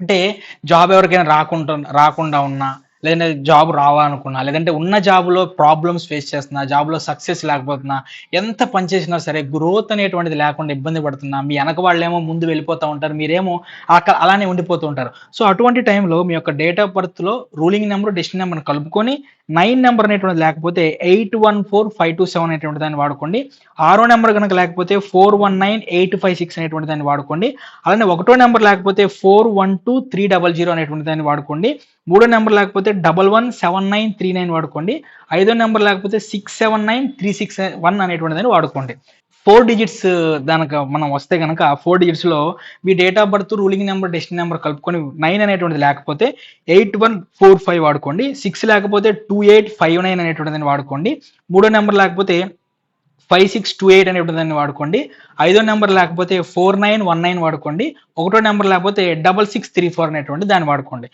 అంటే జాబ్ ఎవరికైనా రాకుండా ఉన్నా, లేదంటే జాబ్ రావాలనుకున్నా, లేదంటే ఉన్న జాబ్‌లో ప్రాబ్లమ్స్ ఫేస్ చేస్తున్నా, జాబ్‌లో సక్సెస్ లేకపోతున్నా, ఎంత పని చేసినా సరే గ్రోత్ అనేటువంటిది లేకుండా ఇబ్బంది పడుతున్నా, మీ ఎనక వాళ్ళేమో ముందు వెళ్ళిపోతా ఉంటారు. మీరేమో అలానే ఉండిపోతూ ఉంటారు. సో, అటువంటి టైంలో మీ యొక్క డేట్ ఆఫ్ బర్త్‌లో రూలింగ్ నంబర్, డెస్టినీ నంబర్‌ని కలుపుకొని 9 నంబర్ అనేటువంటిది లేకపోతే 814527 అనేటువంటి దాన్ని వాడుకోండి. ఆరో నంబర్ గనక లేకపోతే 419856 అనేటువంటి దాన్ని వాడుకోండి. అలానే ఒకటో నంబర్ లేకపోతే 412300 అనేటువంటి దాన్ని వాడుకోండి. మూడో నంబర్ లేకపోతే 117939 వాడుకోండి. ఐదో నంబర్ లేకపోతే 679361 అనేటువంటి దాన్ని వాడుకోండి. 4 డిజిట్స్ దానికి మనం వస్తే గనక 4 డిజిట్స్‌లో మీ date of birth, ruling number, destiny number కలుపుకొని 9 అనేటువంటిది లేకపోతే 8145 వాడుకోండి. 6 లేకపోతే 2859 అనేటువంటి దాన్ని వాడుకోండి. మూడో నంబర్ లేకపోతే 5628 అనేటువంటి దాన్ని వాడుకోండి. ఐదో నంబర్ లేకపోతే 4919 వాడుకోండి. ఒకటో నంబర్ లేకపోతే 6634 అనేటువంటి దాన్ని వాడుకోండి.